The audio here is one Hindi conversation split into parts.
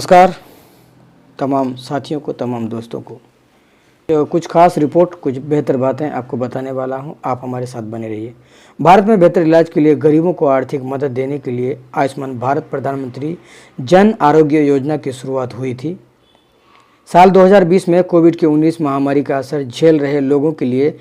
नमस्कार तमाम साथियों को, तमाम दोस्तों को। कुछ खास रिपोर्ट, कुछ बेहतर बातें आपको बताने वाला हूं, आप हमारे साथ बने रहिए। भारत में बेहतर इलाज के लिए गरीबों को आर्थिक मदद देने के लिए आयुष्मान भारत प्रधानमंत्री जन आरोग्य योजना की शुरुआत हुई थी। साल 2020 में कोविड-19 महामारी का असर झेल रहे लोगों के लिए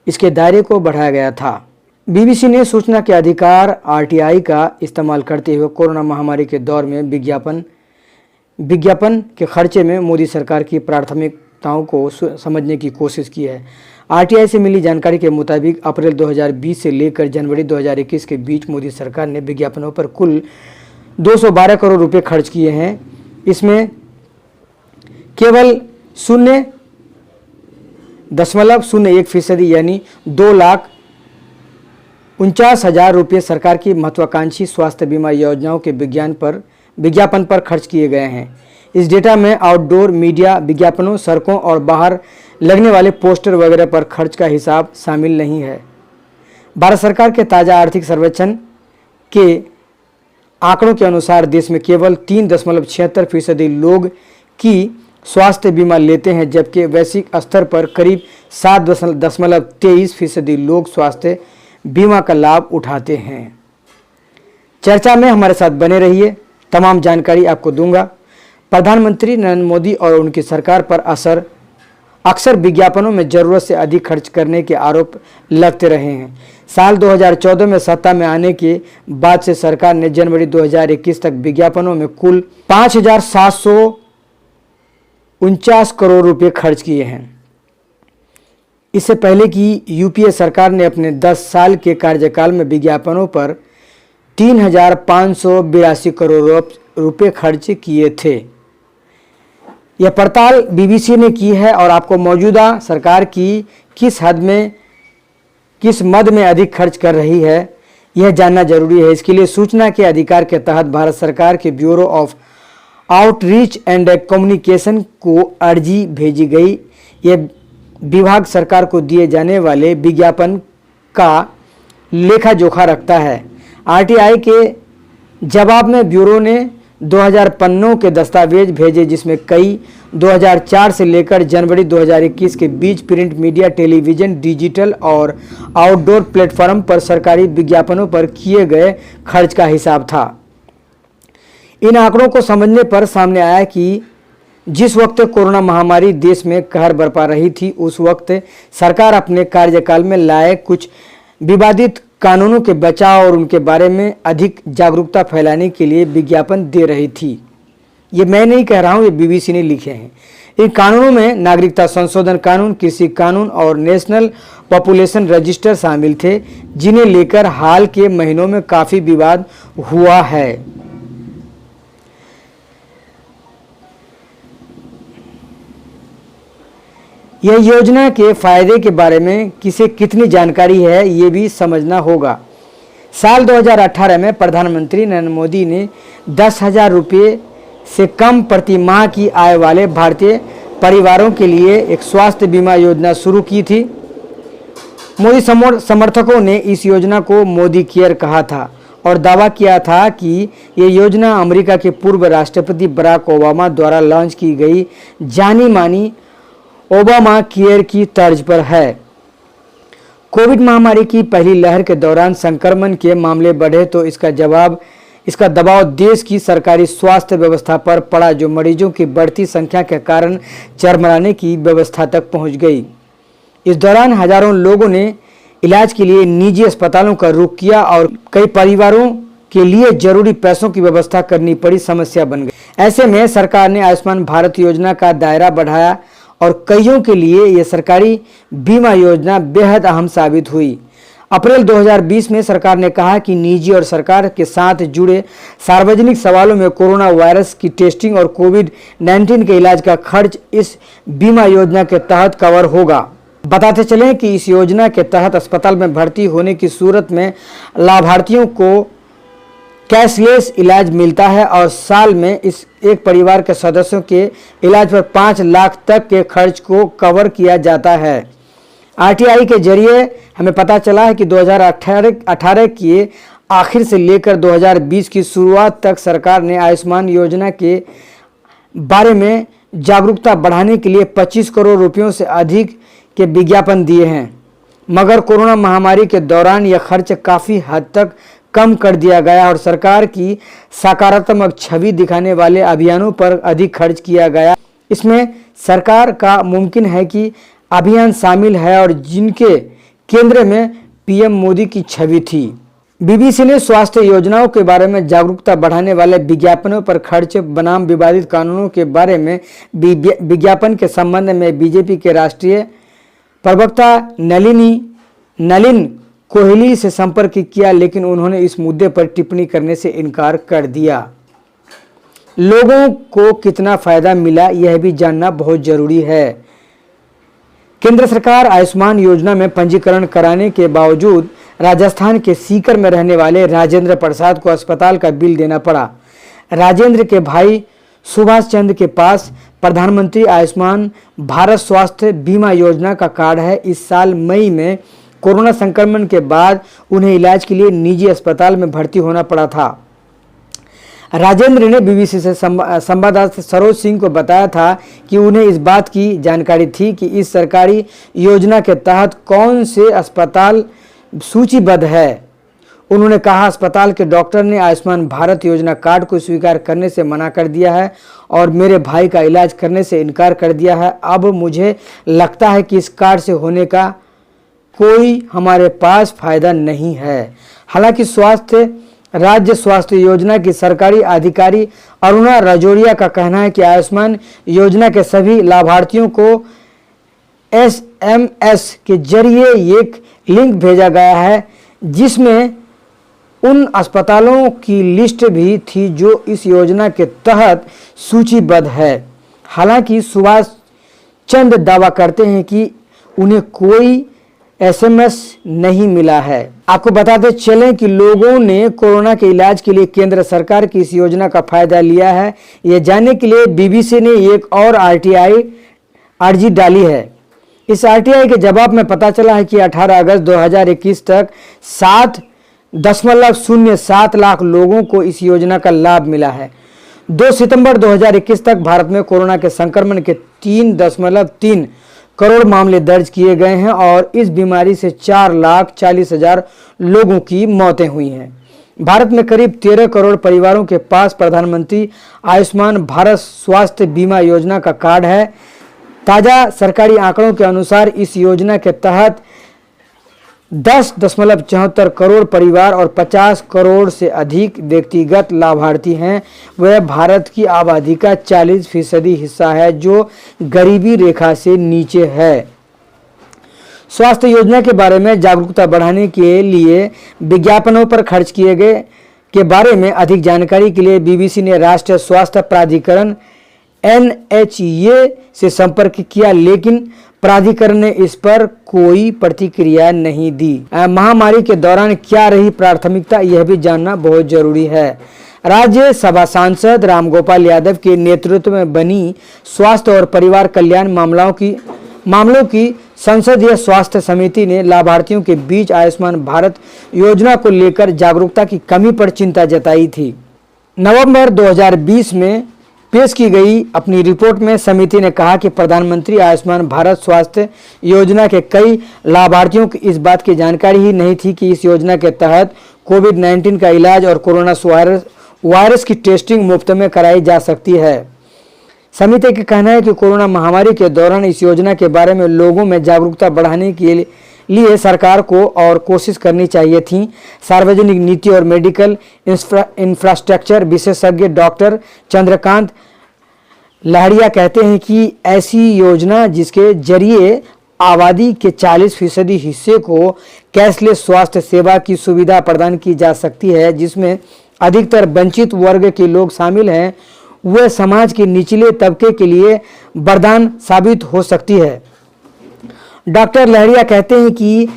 इसके दायरे को बढ़ाया गया था। बीबीसी ने सूचना के अधिकार आरटीआई का इस्तेमाल करते हुए कोरोना महामारी के दौर में विज्ञापन के खर्चे में मोदी सरकार की प्राथमिकताओं को समझने की कोशिश की है। आरटीआई से मिली जानकारी के मुताबिक अप्रैल 2020 से लेकर जनवरी 2021 के बीच मोदी सरकार ने विज्ञापनों पर कुल 212 करोड़ रुपए खर्च किए हैं। इसमें केवल 0.01% यानी 2,49,000 रुपये सरकार की महत्वाकांक्षी स्वास्थ्य बीमा योजनाओं के विज्ञापन पर खर्च किए गए हैं। इस डेटा में आउटडोर मीडिया विज्ञापनों, सड़कों और बाहर लगने वाले पोस्टर वगैरह पर खर्च का हिसाब शामिल नहीं है। भारत सरकार के ताज़ा आर्थिक सर्वेक्षण के आंकड़ों के अनुसार देश में केवल 3.76% लोग की स्वास्थ्य बीमा लेते हैं, जबकि वैश्विक स्तर पर करीब 7.23% लोग स्वास्थ्य बीमा का लाभ उठाते हैं। चर्चा में हमारे साथ बने रहिए, तमाम जानकारी आपको दूंगा। प्रधानमंत्री नरेंद्र मोदी और उनकी सरकार पर अक्सर विज्ञापनों में जरूरत से अधिक खर्च करने के आरोप लगते रहे हैं। साल 2014 में सत्ता में आने के बाद से सरकार ने जनवरी 2021 तक विज्ञापनों में कुल 5,749 करोड़ रुपए खर्च किए हैं। इससे पहले की यूपीए सरकार ने अपने 10 साल के कार्यकाल में विज्ञापनों पर 3,582 करोड़ रुपए खर्च किए थे। यह पड़ताल बीबीसी ने की है और आपको मौजूदा सरकार की किस मद में अधिक खर्च कर रही है यह जानना जरूरी है। इसके लिए सूचना के अधिकार के तहत भारत सरकार के bureau of outreach and communication को अर्जी भेजी गई। यह विभाग सरकार को दिए जाने वाले विज्ञापन का लेखा जोखा रखता है। आरटीआई के जवाब में ब्यूरो ने 2000 पन्नों के दस्तावेज भेजे, जिसमें कई 2004 से लेकर जनवरी 2021 के बीच प्रिंट मीडिया, टेलीविज़न, डिजिटल और आउटडोर प्लेटफॉर्म पर सरकारी विज्ञापनों पर किए गए खर्च का हिसाब था। इन आंकड़ों को समझने पर सामने आया कि जिस वक्त कोरोना महामारी देश में कहर बरपा रही थी, उस वक्त सरकार अपने कार्यकाल में लाए कुछ विवादित कानूनों के बचाव और उनके बारे में अधिक जागरूकता फैलाने के लिए विज्ञापन दे रही थी। ये मैं नहीं कह रहा हूँ, ये बीबीसी ने लिखे हैं। इन कानूनों में नागरिकता संशोधन कानून, कृषि कानून और नेशनल पॉपुलेशन रजिस्टर शामिल थे, जिन्हें लेकर हाल के महीनों में काफ़ी विवाद हुआ है। यह योजना के फायदे के बारे में किसे कितनी जानकारी है ये भी समझना होगा। साल 2018 में प्रधानमंत्री नरेंद्र मोदी ने 10,000 रुपये से कम प्रति माह की आय वाले भारतीय परिवारों के लिए एक स्वास्थ्य बीमा योजना शुरू की थी। मोदी समर्थकों ने इस योजना को मोदी केयर कहा था और दावा किया था कि ये योजना अमेरिका के पूर्व राष्ट्रपति बराक ओबामा द्वारा लॉन्च की गई जानी मानी ओबामा केयर की तर्ज पर है। कोविड महामारी की पहली लहर के दौरान संक्रमण के मामले बढ़े तो इसका दबाव देश की सरकारी स्वास्थ्य व्यवस्था पर पड़ा, जो मरीजों की बढ़ती संख्या के कारण चरमराने की व्यवस्था तक पहुंच गई। इस दौरान हजारों लोगों ने इलाज के लिए निजी अस्पतालों का रुख किया और कई परिवारों के लिए जरूरी पैसों की व्यवस्था करनी पड़ी, समस्या बन गई। ऐसे में सरकार ने आयुष्मान भारत योजना का दायरा बढ़ाया और कईयों के लिए यह सरकारी बीमा योजना बेहद अहम साबित हुई। अप्रैल 2020 में सरकार ने कहा कि निजी और सरकार के साथ जुड़े सार्वजनिक सवालों में कोरोना वायरस की टेस्टिंग और कोविड-19 के इलाज का खर्च इस बीमा योजना के तहत कवर होगा। बताते चलें कि इस योजना के तहत अस्पताल में भर्ती होने की सूरत में लाभार्थियों को कैशलेस इलाज मिलता है और साल में इस एक परिवार के सदस्यों के इलाज पर 5 लाख तक के खर्च को कवर किया जाता है। आरटीआई के जरिए हमें पता चला है कि 2018 के आखिर से लेकर 2020 की शुरुआत तक सरकार ने आयुष्मान योजना के बारे में जागरूकता बढ़ाने के लिए 25 करोड़ रुपयों से अधिक के विज्ञापन दिए हैं, मगर कोरोना महामारी के दौरान यह खर्च काफ़ी हद तक कम कर दिया गया और सरकार की सकारात्मक छवि दिखाने वाले अभियानों पर अधिक खर्च किया गया। इसमें सरकार का मुमकिन है कि अभियान शामिल है और जिनके केंद्र में पीएम मोदी की छवि थी। बीबीसी ने स्वास्थ्य योजनाओं के बारे में जागरूकता बढ़ाने वाले विज्ञापनों पर खर्च बनाम विवादित कानूनों के बारे में विज्ञापन के संबंध में बीजेपी के राष्ट्रीय प्रवक्ता नलिन कोहली से संपर्क किया, लेकिन उन्होंने इस मुद्दे पर टिप्पणी करने से इनकार कर दिया। लोगों को कितना फायदा मिला यह भी जानना बहुत जरूरी है। केंद्र सरकार आयुष्मान योजना में पंजीकरण कराने के बावजूद राजस्थान के सीकर में रहने वाले राजेंद्र प्रसाद को अस्पताल का बिल देना पड़ा। राजेंद्र के भाई सुभाष चंद्र के पास प्रधानमंत्री आयुष्मान भारत स्वास्थ्य बीमा योजना का कार्ड है। इस साल मई में कोरोना संक्रमण के बाद उन्हें इलाज के लिए निजी अस्पताल में भर्ती होना पड़ा था। राजेंद्र ने बीबीसी से संवाददाता सरोज सिंह को बताया था कि उन्हें इस बात की जानकारी थी कि इस सरकारी योजना के तहत कौन से अस्पताल सूचीबद्ध है। उन्होंने कहा, अस्पताल के डॉक्टर ने आयुष्मान भारत योजना कार्ड को स्वीकार करने से मना कर दिया है और मेरे भाई का इलाज करने से इनकार कर दिया है। अब मुझे लगता है कि इस कार्ड से होने का कोई हमारे पास फायदा नहीं है। हालांकि राज्य स्वास्थ्य योजना की सरकारी अधिकारी अरुणा राजौरिया का कहना है कि आयुष्मान योजना के सभी लाभार्थियों को SMS के जरिए एक लिंक भेजा गया है जिसमें उन अस्पतालों की लिस्ट भी थी जो इस योजना के तहत सूचीबद्ध है। हालांकि सुभाष चंद्र दावा करते हैं कि उन्हें कोई SMS नहीं मिला है। आपको बताते चलें कि लोगों ने कोरोना के इलाज के लिए केंद्र सरकार की इस योजना का फायदा लिया है। यह जानने के लिए बीबीसी ने एक और RTI अर्जी डाली है। इस RTI के जवाब में पता चला है कि 18 अगस्त 2021 तक 7.07 लाख लोगों को इस योजना का लाभ मिला है। 2 सितंबर 2021 तक भारत में कोरोना के संक्रमण के 3.3 करोड़ मामले दर्ज किए गए हैं और इस बीमारी से 4,40,000 लोगों की मौतें हुई हैं। भारत में करीब 13 करोड़ परिवारों के पास प्रधानमंत्री आयुष्मान भारत स्वास्थ्य बीमा योजना का कार्ड है। ताज़ा सरकारी आंकड़ों के अनुसार इस योजना के तहत 10.74 करोड़ परिवार और 50 करोड़ से अधिक व्यक्तिगत लाभार्थी हैं। वह भारत की आबादी का 40% हिस्सा है जो गरीबी रेखा से नीचे है। स्वास्थ्य योजना के बारे में जागरूकता बढ़ाने के लिए विज्ञापनों पर खर्च किए गए के बारे में अधिक जानकारी के लिए बीबीसी ने राष्ट्रीय स्वास्थ्य प्राधिकरण NHA से संपर्क किया, लेकिन प्राधिकरण ने इस पर कोई प्रतिक्रिया नहीं दी। महामारी के दौरान क्या रही प्राथमिकता यह भी जानना बहुत जरूरी है। राज्यसभा सांसद रामगोपाल यादव के नेतृत्व में बनी स्वास्थ्य और परिवार कल्याण मामलों की संसदीय स्वास्थ्य समिति ने लाभार्थियों के बीच आयुष्मान भारत योजना को लेकर जागरूकता की कमी पर चिंता जताई थी। नवंबर 2020 में पेश की गई अपनी रिपोर्ट में समिति ने कहा कि प्रधानमंत्री आयुष्मान भारत स्वास्थ्य योजना के कई लाभार्थियों को इस बात की जानकारी ही नहीं थी कि इस योजना के तहत कोविड-19 का इलाज और कोरोना वायरस की टेस्टिंग मुफ्त में कराई जा सकती है। समिति का कहना है कि कोरोना महामारी के दौरान इस योजना के बारे में लोगों में जागरूकता बढ़ाने के लिए सरकार को और कोशिश करनी चाहिए थी। सार्वजनिक नीति और मेडिकल इंफ्रास्ट्रक्चर विशेषज्ञ डॉक्टर चंद्रकांत लहरिया कहते हैं कि ऐसी योजना जिसके जरिए आबादी के 40% हिस्से को कैशलेस स्वास्थ्य सेवा की सुविधा प्रदान की जा सकती है, जिसमें अधिकतर वंचित वर्ग के लोग शामिल हैं, वह समाज के निचले तबके के लिए वरदान साबित हो सकती है। डॉक्टर लहरिया कहते हैं कि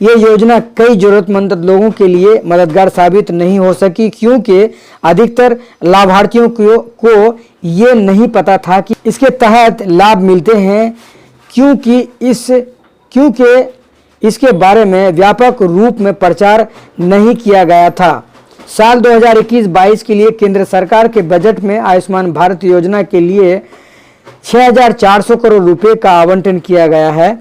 ये योजना कई जरूरतमंद लोगों के लिए मददगार साबित नहीं हो सकी क्योंकि अधिकतर लाभार्थियों को ये नहीं पता था कि इसके तहत लाभ मिलते हैं, क्योंकि इसके बारे में व्यापक रूप में प्रचार नहीं किया गया था। साल 2021-22 के लिए केंद्र सरकार के बजट में आयुष्मान भारत योजना के लिए 6,400 करोड़ रुपए का आवंटन किया गया है।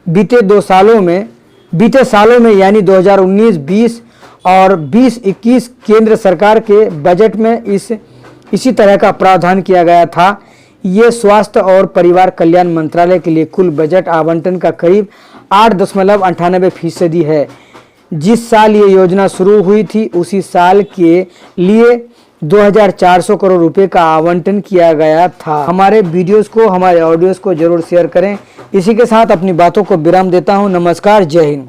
बीते सालों में यानी 2019-20 और 20-21 केंद्र सरकार के बजट में इसी तरह का प्रावधान किया गया था। ये स्वास्थ्य और परिवार कल्याण मंत्रालय के लिए कुल बजट आवंटन का करीब 8.98% है। जिस साल ये योजना शुरू हुई थी उसी साल के लिए 2,400 करोड़ रुपए का आवंटन किया गया था। हमारे वीडियोस को, हमारे ऑडियोज को जरूर शेयर करें। इसी के साथ अपनी बातों को विराम देता हूं। नमस्कार, जय हिंद।